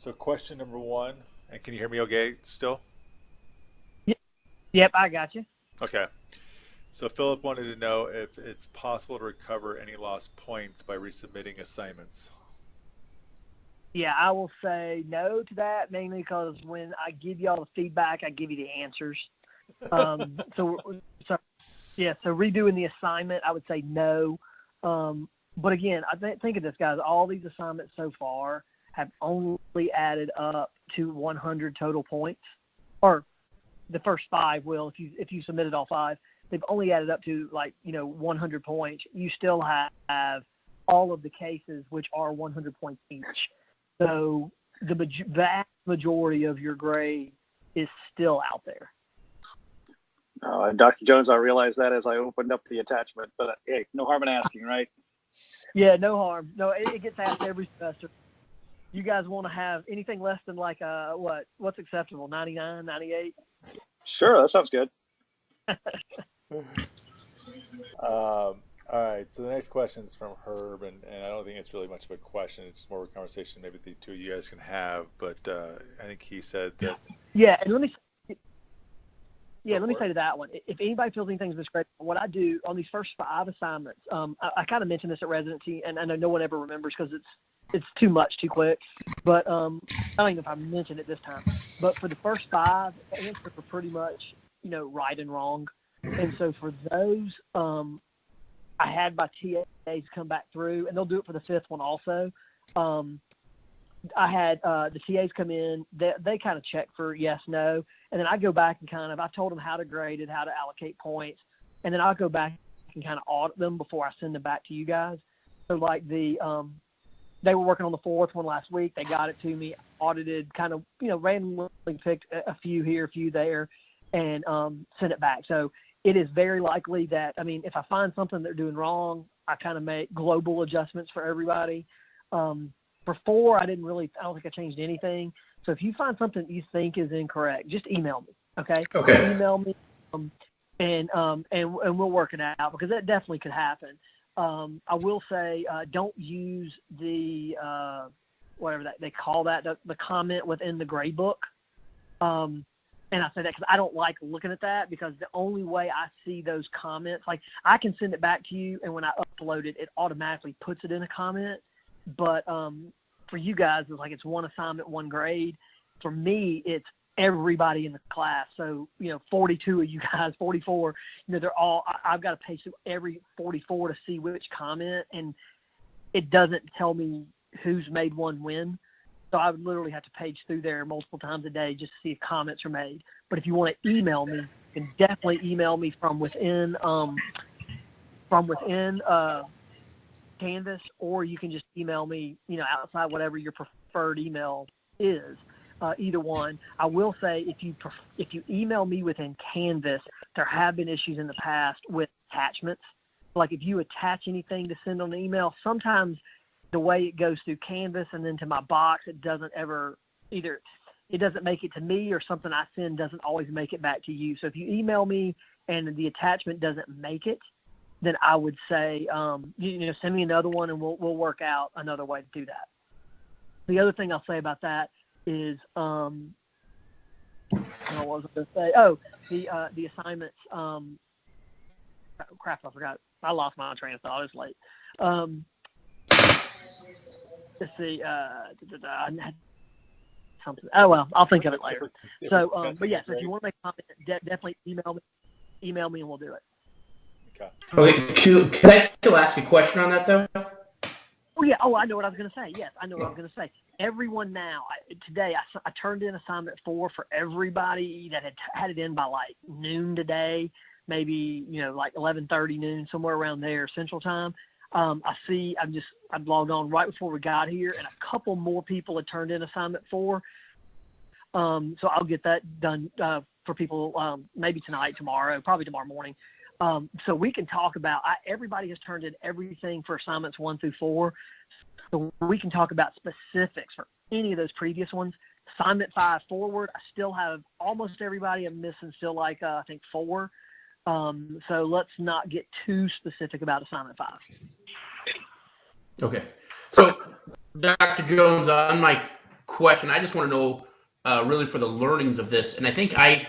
So question number one, and can you hear me okay still? Yep, yep, I got you. Okay. So Philip wanted to know if it's possible to recover any lost points by resubmitting assignments. Yeah, I will say no to that mainly because when I give y'all the feedback, I give you the answers. Um, so, so yeah, so redoing the assignment, I would say no. But again, think of this, guys. All these assignments so far have only added up to 100 total points, or the first five will if you submitted all five. They've only added up to 100 points. You still have all of the cases which are 100 points each. So the vast majority of your grade is still out there. Dr. Jones, I realized that as I opened up the attachment, but hey, no harm in asking, right? Yeah, no harm. No, it gets asked every semester. You guys want to have anything less than what's acceptable? 99, 98? Sure, that sounds good. All right, so the next question is from Herb, and I don't think it's really much of a question. It's more of a conversation maybe the two of you guys can have. But I think he said that. Yeah, and let me say to that one, if anybody feels anything's disgraceful, what I do on these first five assignments, I kind of mentioned this at residency, and I know no one ever remembers because it's too much too quick. But I don't even know if I mentioned it this time. But for the first five, the answers were pretty much right and wrong. And so for those, I had my TAs come back through, and they'll do it for the fifth one also. I had the TAs come in. They kind of check for yes, no, and then I go back and I told them how to grade it, how to allocate points, and then I'll go back and kind of audit them before I send them back to you guys. So like they were working on the fourth one last week. They got it to me, audited, kind of randomly picked a few here, a few there, and sent it back. So it is very likely that, if I find something they're doing wrong, I kind of make global adjustments for everybody. For four, I don't think I changed anything. So if you find something that you think is incorrect, just email me, okay? Okay. Email me, and we'll work it out because that definitely could happen. I will say, don't use the whatever that they call that, the comment within the grade book. And I say that because I don't like looking at that, because the only way I see those comments, like I can send it back to you, and when I upload it, it automatically puts it in a comment. But for you guys, it's one assignment, one grade. For me, it's everybody in the class. So 42 of you guys, 44. They're all. I've got to page through every 44 to see which comment, and it doesn't tell me who's made one when. So I would literally have to page through there multiple times a day just to see if comments are made. But if you want to email me, you can definitely email me from within Canvas, or you can just email me, outside whatever your preferred email is. Either one. I will say if you email me within Canvas, there have been issues in the past with attachments. Like if you attach anything to send on an email, sometimes the way it goes through Canvas and then to my box, it doesn't ever either. It doesn't make it to me, or something I send doesn't always make it back to you. So if you email me and the attachment doesn't make it, then I would say, send me another one, and we'll work out another way to do that. The other thing I'll say about that is, what was I going to say? Oh, the assignments. Crap, I forgot. I lost my train of thought. It's late. Let's see. I had something. Oh well, I'll think of it later. So, but yes, if you want to make a comment, definitely email me, and we'll do it. Okay. Can I still ask a question on that though? Oh yeah. Oh, I know what I was going to say. Yes, I know what I was going to say. Everyone now, today, I turned in assignment 4 for everybody that had it in by like noon today, maybe 11:30 noon, somewhere around there Central Time. I see. I've logged on right before we got here, and a couple more people had turned in assignment 4. So I'll get that done for people maybe tonight, tomorrow, probably tomorrow morning. So we can talk about. Everybody has turned in everything for assignments 1 through 4. So we can talk about specifics for any of those previous ones. Assignment 5 forward, I still have almost everybody. I'm missing still I think 4. So let's not get too specific about assignment 5. Okay. So, Dr. Jones, on my question. I just want to know really for the learnings of this. And I think I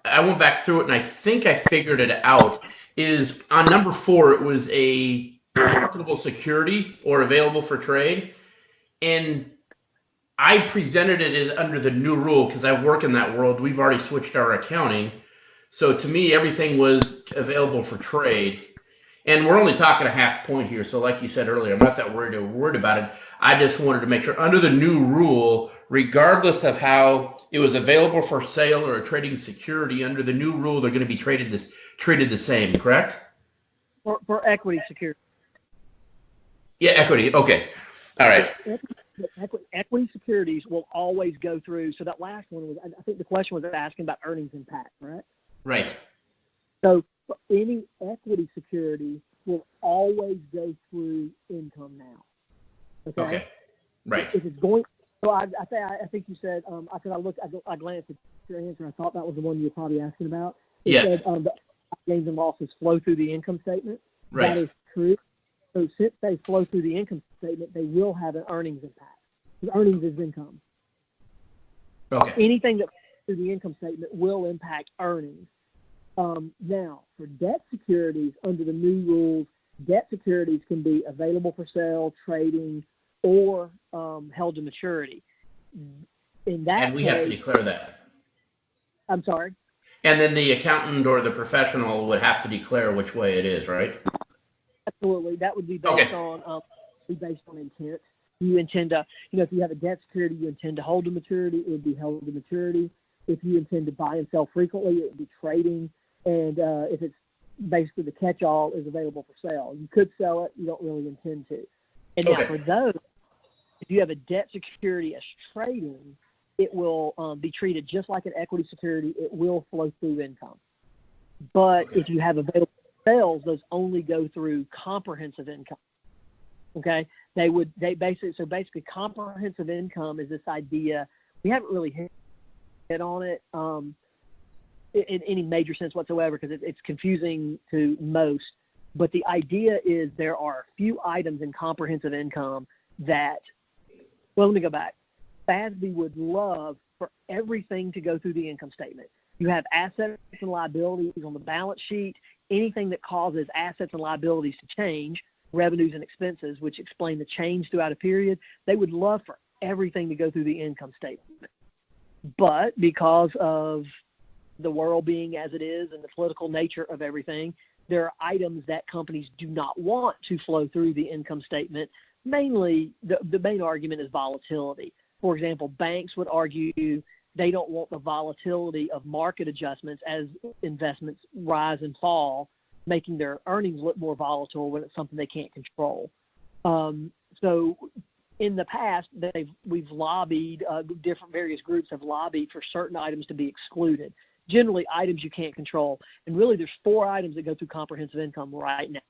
went back through it and I think I figured it out. Is on number 4, it was a marketable security or available for trade. And I presented it as under the new rule because I work in that world. We've already switched our accounting. So to me, everything was available for trade. And we're only talking a half point here. So like you said earlier, I'm not that worried about it. I just wanted to make sure under the new rule, regardless of how it was available for sale or a trading security, under the new rule, they're going to be treated the same, correct? For equity security. Yeah, equity. Okay. All right. Equity securities will always go through. So that last one was, I think the question was asking about earnings impact, right? Right. So any equity security will always go through income now. Okay. Right. If it's going, so I think you said, I glanced at your answer. I thought that was the one you were probably asking about. It Yes. said the gains and losses flow through the income statement. Right. That is true. So since they flow through the income statement, they will have an earnings impact. The earnings is income. Okay. Anything that flows through the income statement will impact earnings. Now, for debt securities, under the new rules, debt securities can be available for sale, trading, or held to maturity. In that And we case, have to declare that. I'm sorry? And then the accountant or the professional would have to declare which way it is, right? Absolutely. That would be based on intent. You intend to, if you have a debt security, you intend to hold to maturity, it would be held to maturity. If you intend to buy and sell frequently, it would be trading. And if it's basically the catch-all is available for sale, you could sell it. You don't really intend to. And now for those, if you have a debt security as trading, it will be treated just like an equity security. It will flow through income. But if you have available sales, those only go through comprehensive income. Okay, basically comprehensive income is this idea. We haven't really hit on it in any major sense whatsoever because it's confusing to most. But the idea is there are a few items in comprehensive income that, well, let me go back. FASB would love for everything to go through the income statement. You have assets and liabilities on the balance sheet, anything that causes assets and liabilities to change, revenues and expenses, which explain the change throughout a period. They would love for everything to go through the income statement. But because of the world being as it is and the political nature of everything, there are items that companies do not want to flow through the income statement. Mainly, the main argument is volatility. For example, banks would argue they don't want the volatility of market adjustments as investments rise and fall, making their earnings look more volatile when it's something they can't control. So in the past, we've lobbied, various groups have lobbied for certain items to be excluded, generally items you can't control. And really there's 4 items that go through comprehensive income right now.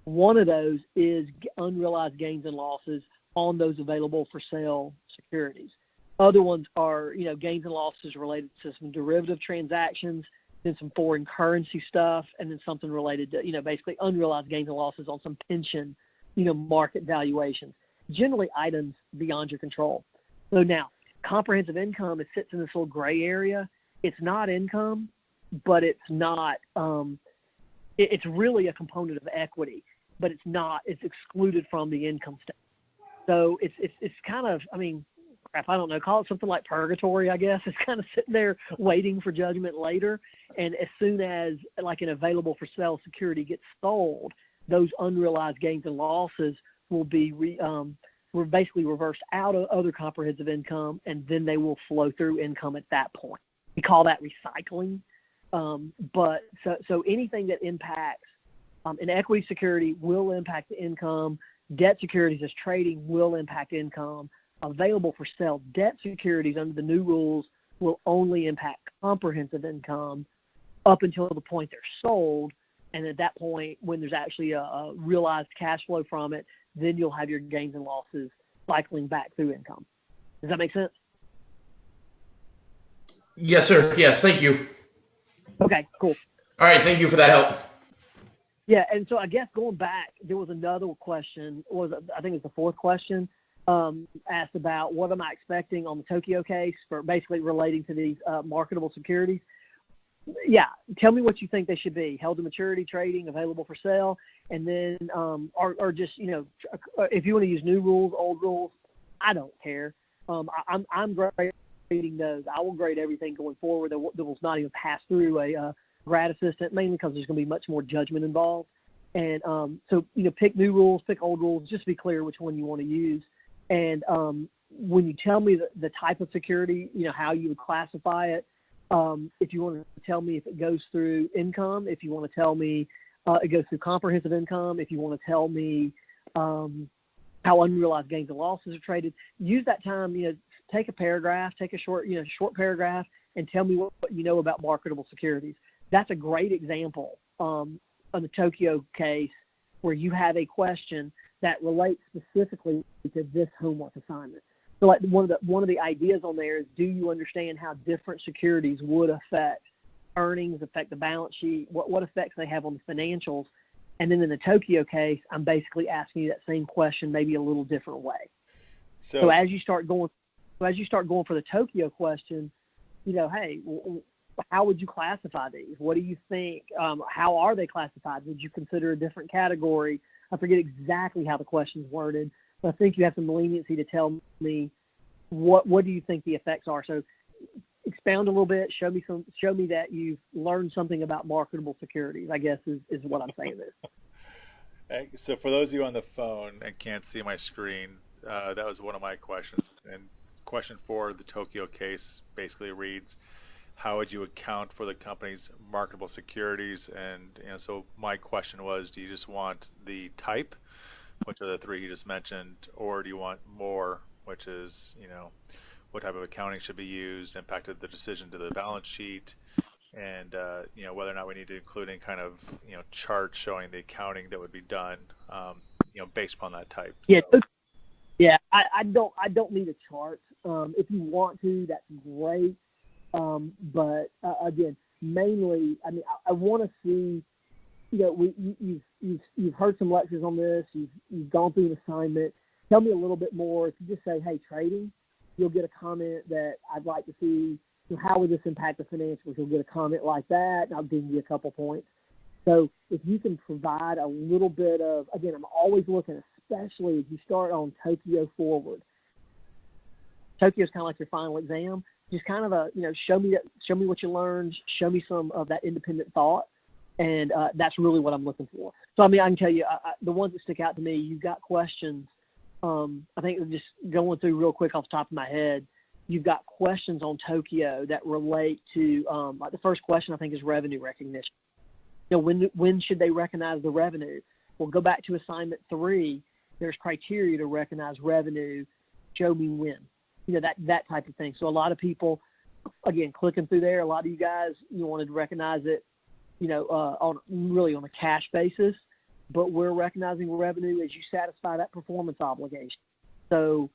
One of those is unrealized gains and losses on those available for sale securities. Other ones are, gains and losses related to some derivative transactions, then some foreign currency stuff, and then something related to, basically unrealized gains and losses on some pension, market valuations. Generally items beyond your control. So now, comprehensive income, it sits in this little gray area. It's not income, but it's not, it's really a component of equity, but it's not, it's excluded from the income statement. So it's kind of, I don't know, call it something like purgatory, I guess. It's kind of sitting there waiting for judgment later. And as soon as like an available for sale security gets sold, those unrealized gains and losses will be we're basically reversed out of other comprehensive income, and then they will flow through income at that point. We call that recycling. But so anything that impacts an equity security will impact the income. Debt securities as trading will impact income. Available for sale debt securities under the new rules will only impact comprehensive income up until the point they're sold. And at that point, when there's actually a realized cash flow from it, then you'll have your gains and losses cycling back through income. Does that make sense? Yes, sir. Yes, thank you. Okay, cool. All right, thank you for that help. Yeah, and so I guess going back, there was another question, I think it was the 4th question. asked about what am I expecting on the Tokyo case for basically relating to these marketable securities. Yeah, tell me what you think they should be: held to maturity, trading, available for sale, and then or just if you want to use new rules, old rules, I don't care. I'm grading those. I will grade everything going forward that will not even pass through a grad assistant, mainly because there's going to be much more judgment involved. And so pick new rules, pick old rules, just be clear which one you want to use. And when you tell me the type of security, how you would classify it. If you want to tell me if it goes through income, if you want to tell me it goes through comprehensive income, if you want to tell me how unrealized gains and losses are traded, use that time, take a paragraph, take a short paragraph and tell me what you know about marketable securities. That's a great example on the Tokyo case where you have a question that relates specifically to this homework assignment. So like one of the ideas on there is, do you understand how different securities would affect earnings, affect the balance sheet, what effects they have on the financials? And then in the Tokyo case, I'm basically asking you that same question, maybe a little different way. So as you start going for the Tokyo question, hey, how would you classify these? What do you think? How are they classified? Would you consider a different category? I forget exactly how the question's worded. I think you have some leniency to tell me what do you think the effects are. So expound a little bit. Show me that you've learned something about marketable securities, I guess is what I'm saying there. So for those of you on the phone and can't see my screen, that was one of my questions. And question 4, the Tokyo case, basically reads, how would you account for the company's marketable securities? And so my question was, do you just want the type, which are the 3 you just mentioned, or do you want more, which is, what type of accounting should be used, impacted the decision to the balance sheet, and, whether or not we need to include any kind of, chart showing the accounting that would be done, based upon that type. Yeah. So. Yeah. I don't need a chart. If you want to, that's great. But again, mainly, I want to see, you've heard some lectures on this. You've gone through an assignment. Tell me a little bit more. If you just say, hey, trading, you'll get a comment that I'd like to see. How would this impact the financials? You'll get a comment like that, and I'll give you a couple points. So if you can provide a little bit of, again, I'm always looking, especially if you start on Tokyo forward. Tokyo is kind of like your final exam. Just kind of show me what you learned, show me some of that independent thought, and that's really what I'm looking for. So I can tell you the ones that stick out to me. You've got questions. I think just going through real quick off the top of my head, you've got questions on Tokyo that relate to like the first question I think is revenue recognition. When should they recognize the revenue? Well, go back to assignment 3. There's criteria to recognize revenue. Show me when. That type of thing. So a lot of people, again, clicking through there, a lot of you guys, you wanted to recognize it, on a cash basis, but we're recognizing revenue as you satisfy that performance obligation. So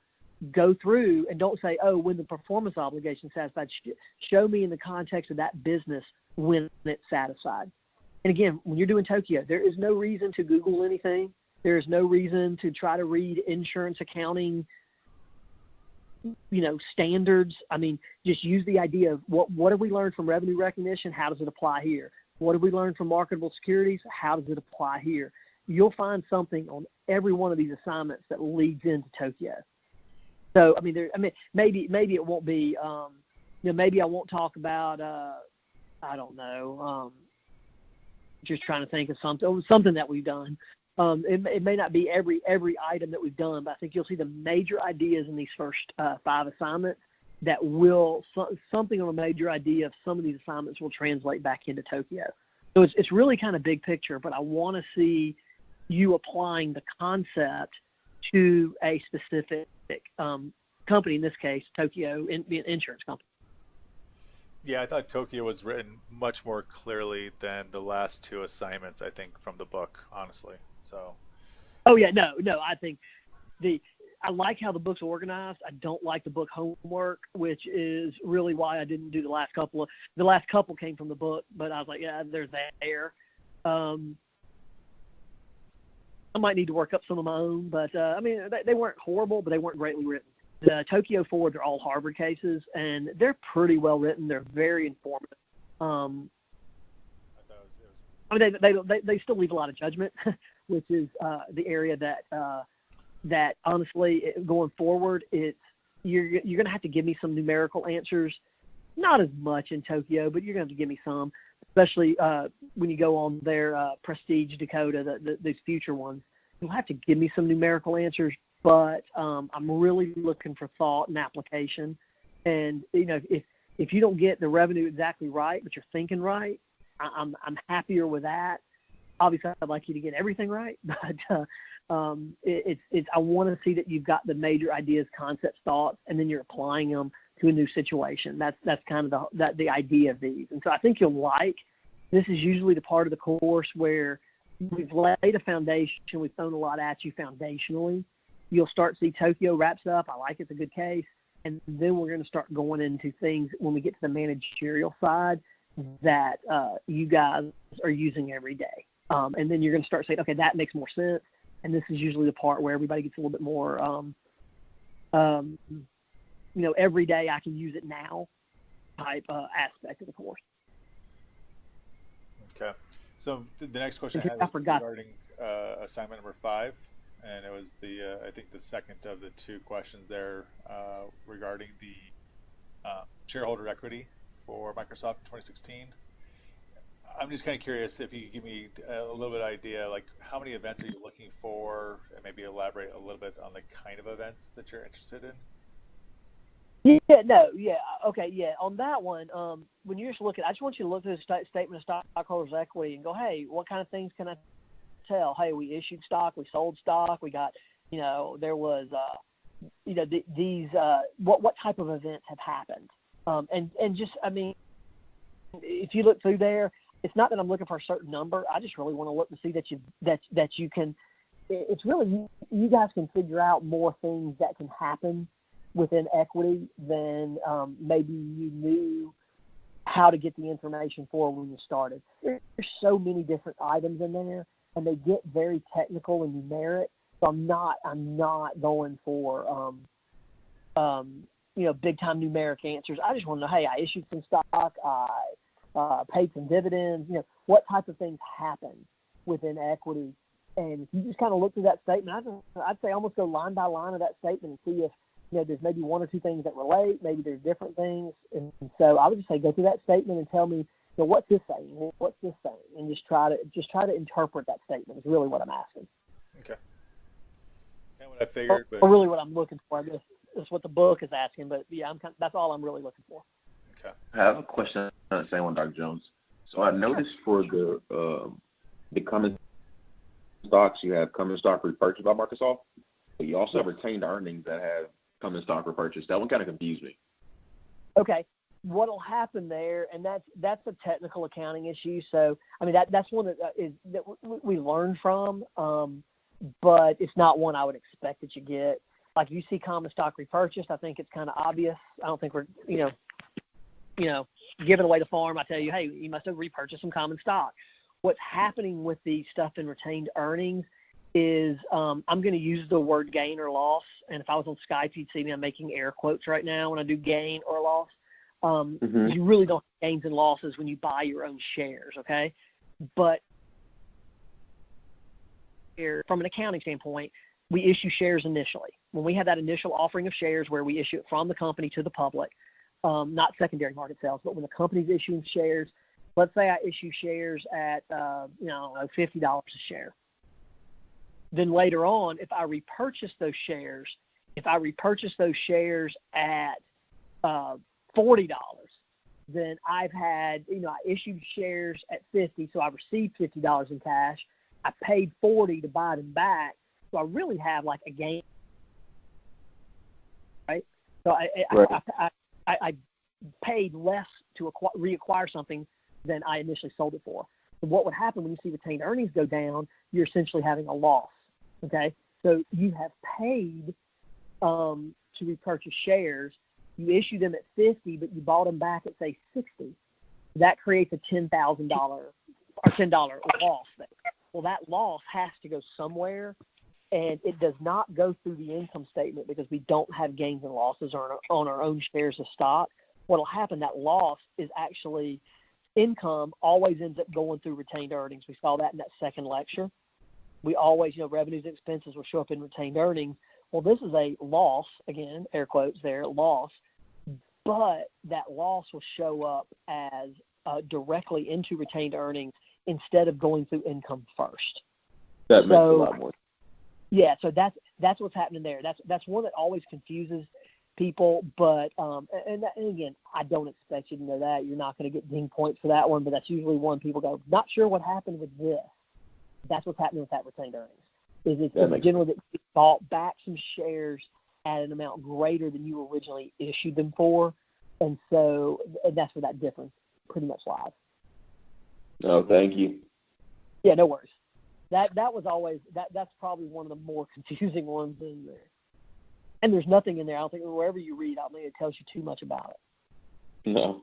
go through and don't say, oh, when the performance obligation is satisfied. Show me in the context of that business when it's satisfied. And again, when you're doing Tokyo, there is no reason to Google anything. There is no reason to try to read insurance accounting standards. Just use the idea of what have we learned from revenue recognition? How does it apply here? What have we learned from marketable securities? How does it apply here? You'll find something on every one of these assignments that leads into Tokyo. So, maybe it won't be, maybe I won't talk about, I don't know, just trying to think of something that we've done. It may not be every item that we've done, but I think you'll see the major ideas in these first 5 assignments that something on a major idea of some of these assignments will translate back into Tokyo. So it's really kind of big picture, but I want to see you applying the concept to a specific company, in this case, Tokyo Insurance Company. Yeah, I thought Tokyo was written much more clearly than the last 2 assignments, I think, from the book, honestly. So. Oh yeah, no. I think I like how the book's organized. I don't like the book homework, which is really why I didn't do the last couple. The last couple came from the book, but I was like, yeah, there's there. I might need to work up some of my own, but I mean, they weren't horrible, but they weren't greatly written. The Tokyo Forwards are all Harvard cases, and they're pretty well written. They're very informative. I mean, they still leave a lot of judgment, which is the area that honestly, going forward, you're going to have to give me some numerical answers. Not as much in Tokyo, but you're going to have to give me some, especially when you go on their Prestige Dakota, these future ones. You'll have to give me some numerical answers, but I'm really looking for thought and application. And, if you don't get the revenue exactly right, but you're thinking right, I'm happier with that. Obviously, I'd like you to get everything right, but I want to see that you've got the major ideas, concepts, thoughts, and then you're applying them to a new situation. That's kind of the idea of these. And so I think you'll like. This is usually the part of the course where we've laid a foundation. We've thrown a lot at you foundationally. You'll start to see Tokyo wraps up. I like it's a good case. And then we're going to start going into things when we get to the managerial side that you guys are using every day. And then you're going to start saying, okay, that makes more sense. And this is usually the part where everybody gets a little bit more, every day I can use it now type aspect of the course. Okay. So the next question I had was regarding assignment number 5. And it was I think the second of the 2 questions there regarding the shareholder equity for Microsoft in 2016. I'm just kind of curious if you could give me a little bit of idea, like how many events are you looking for, and maybe elaborate a little bit on the kind of events that you're interested in. On that one, when you're just looking, I just want you to look at the statement of stockholders' equity and go, hey, what kind of things can I tell? Hey, we issued stock, we sold stock, we got, there was, what type of events have happened? And just, I mean, if you look through there, it's not that I'm looking for a certain number. I just really want to look to see that you can. It's really you guys can figure out more things that can happen within equity than maybe you knew how to get the information for when you started. There's so many different items in there, and they get very technical and numeric. So I'm not going for big time numeric answers. I just want to know, hey, I issued some stock, I paid some dividends, what type of things happen within equity. And if you just kind of look through that statement, I'd say almost go line by line of that statement and see if, there's maybe 1 or 2 things that relate, maybe there's different things. And so I would just say, go through that statement and tell me, what's this saying? What's this saying? And just try to interpret that statement is really what I'm asking. Okay. Kind of what I figured. Or really what I'm looking for. I guess is what the book is asking, but yeah, that's all I'm really looking for. Okay. I have a question on the same one, Dr. Jones. So I noticed for the common stocks, you have common stock repurchased by Microsoft, but you also have retained earnings that have common stock repurchased. That one kind of confused me. Okay. What'll happen there, and that's a technical accounting issue. So, I mean, that's one that we learned from, but it's not one I would expect that you get. Like you see common stock repurchased, I think it's kind of obvious. I don't think we're, giving away the farm. I tell you, hey, you must have repurchased some common stock. What's happening with the stuff in retained earnings is I'm going to use the word gain or loss. And if I was on Skype, you'd see me, I'm making air quotes right now when I do gain or loss. You really don't have gains and losses when you buy your own shares, okay? But from an accounting standpoint, we issue shares initially. When we have that initial offering of shares where we issue it from the company to the public, not secondary market sales, but when the company's issuing shares, let's say I issue shares at, $50 a share. Then later on, if I repurchase those shares at $40, then I've had, I issued shares at 50, so I received $50 in cash. I paid 40 to buy them back, so I really have like a gain, right? So I paid less to reacquire something than I initially sold it for. So what would happen when you see retained earnings go down? You're essentially having a loss. Okay, so you have paid to repurchase shares. You issue them at 50, but you bought them back at say 60. That creates a $10,000 or $10 loss there. Well, that loss has to go somewhere, and it does not go through the income statement because we don't have gains and losses on our own shares of stock. What'll happen, that loss is actually income always ends up going through retained earnings. We saw that in that second lecture. We always, revenues and expenses will show up in retained earnings. Well, this is a loss, again, air quotes there, loss, but that loss will show up as directly into retained earnings instead of going through income first. That makes a lot more. Yeah, so that's what's happening there. That's one that always confuses people, but and again, I don't expect you to know that. You're not going to get ding points for that one, but that's usually one people go, not sure what happened with this. That's what's happening with that retained earnings. Is it's generally that you bought back some shares at an amount greater than you originally issued them for, and that's where that difference pretty much lies. Oh, thank you. Yeah, no worries. That was always that's probably one of the more confusing ones in there. And there's nothing in there. I don't think wherever you read, I don't think it tells you too much about it. No.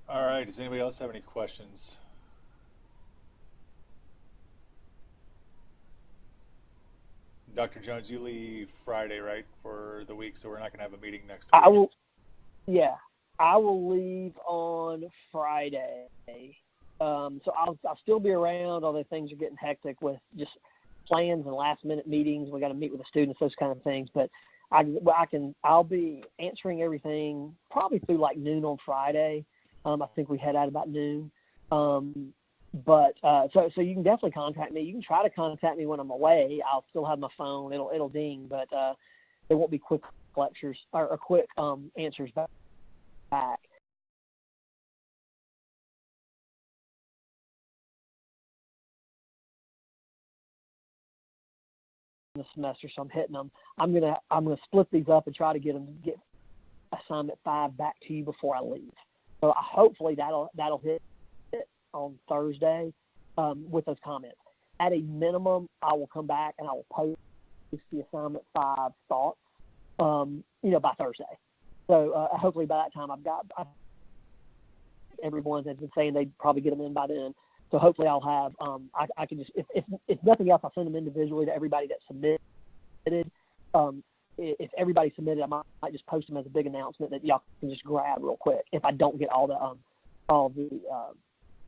All right. Does anybody else have any questions? Dr. Jones, you leave Friday, right, for the week, so we're not going to have a meeting next week. I will leave on Friday. So I'll still be around, although things are getting hectic with just plans and last minute meetings. We got to meet with the students, those kind of things. But I'll be answering everything probably through like noon on Friday. I think we head out about noon. But so you can definitely contact me. You can try to contact me when I'm away. I'll still have my phone. It'll ding, but there won't be quick lectures or quick answers back. The semester, so I'm hitting them. I'm gonna split these up and try to get assignment 5 back to you before I leave. So hopefully that'll hit on Thursday with those comments. At a minimum, I will come back and I will post the assignment 5 thoughts, by Thursday. So hopefully by that time everyone has been saying they'd probably get them in by then. So hopefully I'll have I can just if nothing else, I'll send them individually to everybody that submitted. If everybody submitted, I might just post them as a big announcement that y'all can just grab real quick. If I don't get all the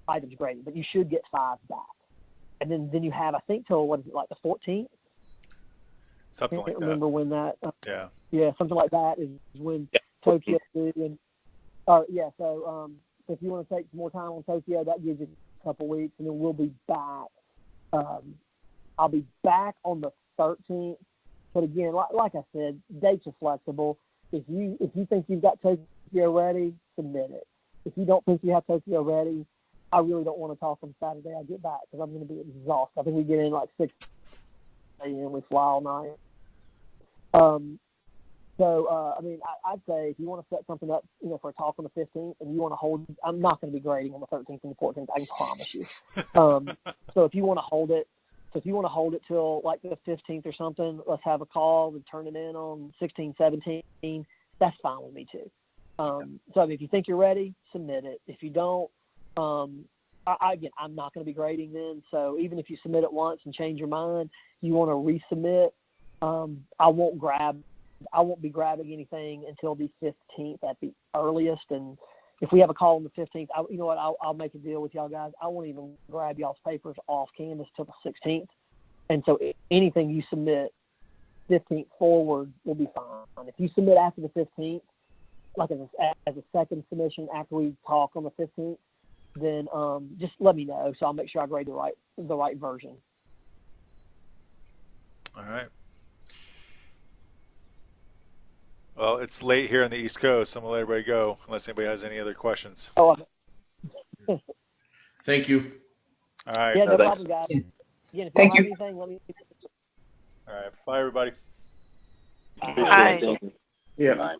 items graded, but you should get 5 back, and then you have, I think, till what is it, like the 14th? Something like that. I can't remember when that. Yeah, something like that is when Tokyo due. And so if you want to take some more time on Tokyo, that gives you a couple weeks, and then we'll be back. I'll be back on the 13th. But again, like I said, dates are flexible. If you think you've got Tokyo ready, submit it. If you don't think you have Tokyo ready, I really don't want to talk on Saturday. I get back because I'm going to be exhausted. I think we get in like 6 a.m. We fly all night. I'd say if you want to set something up, for a talk on the 15th, and you want to hold, I'm not going to be grading on the 13th and the 14th. I can promise you. So if you want to hold it, till like the 15th or something, let's have a call and turn it in on 16, 17. That's fine with me too. So if you think you're ready, submit it. If you don't, I'm not going to be grading then. So even if you submit it once and change your mind, you want to resubmit. I won't be grabbing anything until the 15th at the earliest. And if we have a call on the 15th, I'll make a deal with y'all guys. I won't even grab y'all's papers off Canvas till the 16th. And so anything you submit 15th forward will be fine. If you submit after the 15th, like as a second submission after we talk on the 15th, then just let me know so I'll make sure I grade the right version. All right. Well, it's late here on the East Coast, so I'm going to let everybody go unless anybody has any other questions. Thank you. All right. Yeah, no problem, guys. Again, if you have anything, let me know. All right. Bye, everybody. Bye. Yeah. Bye.